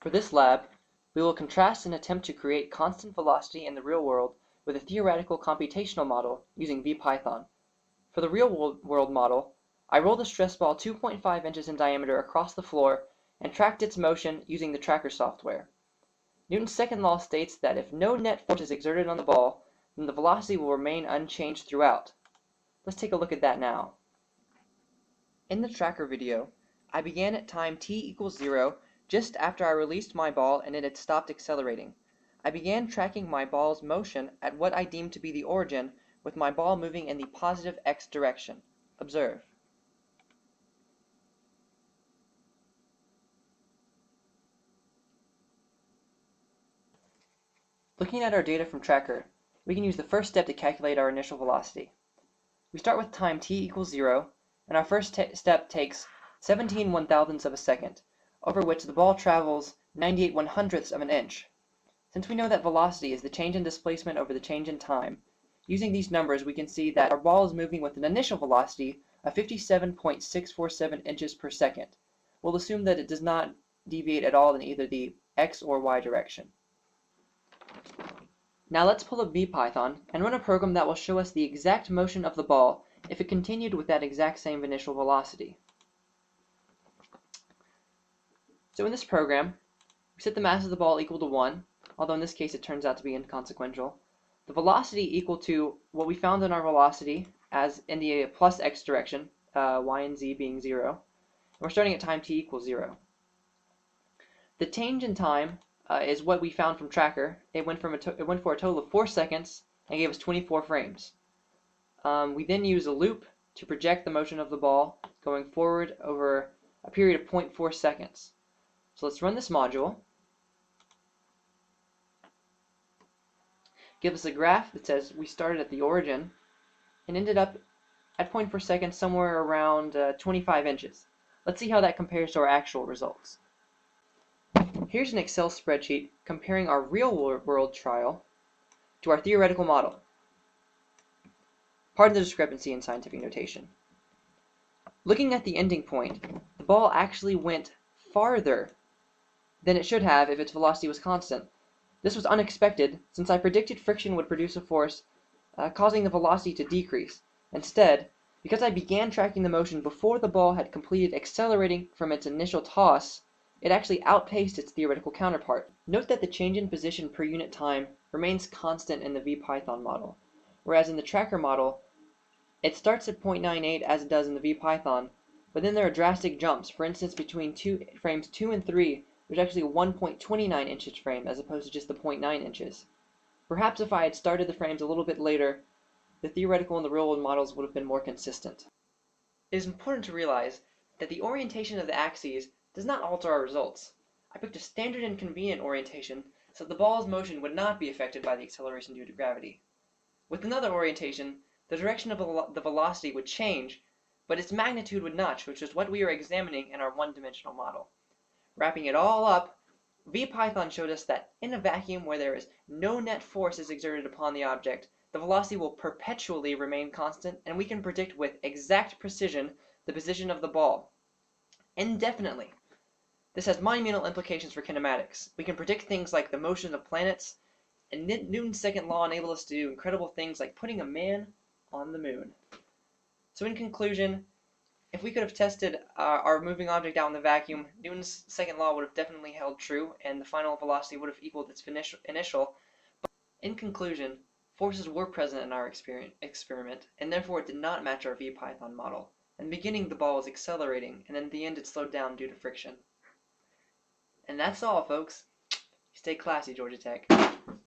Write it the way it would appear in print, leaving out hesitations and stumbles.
For this lab, we will contrast and attempt to create constant velocity in the real world with a theoretical computational model using VPython. For the real world model, I rolled a stress ball 2.5 inches in diameter across the floor and tracked its motion using the tracker software. Newton's second law states that if no net force is exerted on the ball, then the velocity will remain unchanged throughout. Let's take a look at that now. In the tracker video, I began at time t equals 0 just after I released my ball and it had stopped accelerating. I began tracking my ball's motion at what I deemed to be the origin, with my ball moving in the positive x direction. Observe. Looking at our data from tracker, we can use the first step to calculate our initial velocity. We start with time t equals 0, and our first step takes 17 one-thousandths of a second, over which the ball travels 98 one-hundredths of an inch. Since we know that velocity is the change in displacement over the change in time, using these numbers we can see that our ball is moving with an initial velocity of 57.647 inches per second. We'll assume that it does not deviate at all in either the x or y direction. Now let's pull up VPython and run a program that will show us the exact motion of the ball if it continued with that exact same initial velocity. So in this program, we set the mass of the ball equal to 1, although in this case it turns out to be inconsequential. The velocity equal to what we found in our velocity as in the plus x direction, y and z being 0. And we're starting at time t equals 0. The change in time is what we found from tracker. It went for a total of 4 seconds and gave us 24 frames. We then use a loop to project the motion of the ball going forward over a period of 0.4 seconds. So let's run this module. Give us a graph that says we started at the origin and ended up at 0.4 seconds somewhere around 25 inches. Let's see how that compares to our actual results. Here's an Excel spreadsheet comparing our real-world trial to our theoretical model. Pardon the discrepancy in scientific notation. Looking at the ending point, the ball actually went farther than it should have if its velocity was constant. This was unexpected, since I predicted friction would produce a force causing the velocity to decrease. Instead, because I began tracking the motion before the ball had completed accelerating from its initial toss, it actually outpaced its theoretical counterpart. Note that the change in position per unit time remains constant in the VPython model, whereas in the tracker model, it starts at 0.98 as it does in the VPython, but then there are drastic jumps. For instance, between frames 2 and 3, there's actually a 1.29 inches frame as opposed to just the 0.9 inches. Perhaps if I had started the frames a little bit later, the theoretical and the real-world models would have been more consistent. It is important to realize that the orientation of the axes does not alter our results. I picked a standard and convenient orientation so that the ball's motion would not be affected by the acceleration due to gravity. With another orientation, the direction of the velocity would change, but its magnitude would not, which is what we are examining in our one-dimensional model. Wrapping it all up, VPython showed us that in a vacuum where there is no net force is exerted upon the object, the velocity will perpetually remain constant, and we can predict with exact precision the position of the ball indefinitely. This has monumental implications for kinematics. We can predict things like the motion of planets, and Newton's second law enables us to do incredible things like putting a man on the moon. So in conclusion, if we could have tested our moving object out in the vacuum, Newton's second law would have definitely held true, and the final velocity would have equaled its initial. But in conclusion, forces were present in our experiment, and therefore it did not match our VPython model. In the beginning, the ball was accelerating, and then at the end it slowed down due to friction. And that's all, folks. Stay classy, Georgia Tech.